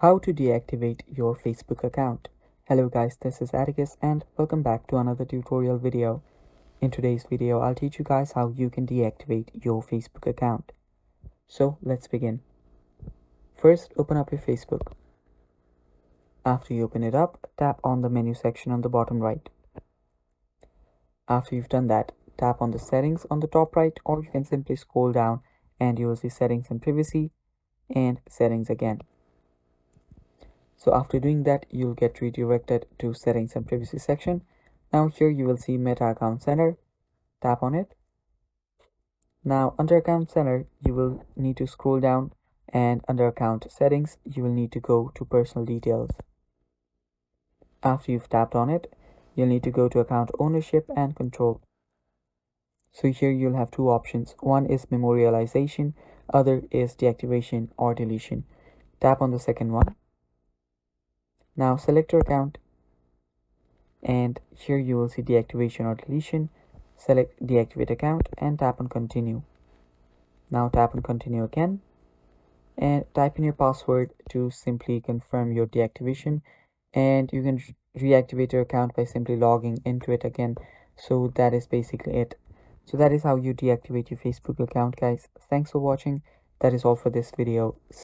How to deactivate your Facebook account. Hello guys, this is Atticus and welcome back to another tutorial video. In today's video, I'll teach you guys how you can deactivate your Facebook account. So let's begin. First, open up your Facebook. After you open it up, tap on the menu section on the bottom right. After you've done that, tap on the settings on the top right, or you can simply scroll down and you will see settings and privacy and settings again. So after doing that, you'll get redirected to settings and privacy section. Now here you will see Meta Account Center. Tap on it. Now under Account Center, you will need to scroll down, and under Account Settings, you will need to go to Personal Details. After you've tapped on it, you'll need to go to Account Ownership and Control. So here you'll have two options. One is memorialization, other is deactivation or deletion. Tap on the second one. Now select your account, and here you will see deactivation or deletion. Select deactivate account and tap on continue. Now tap on continue again and type in your password to simply confirm your deactivation, and you can reactivate your account by simply logging into it again. So that is basically it. So that is how you deactivate your Facebook account, guys. Thanks for watching. That is all for this video.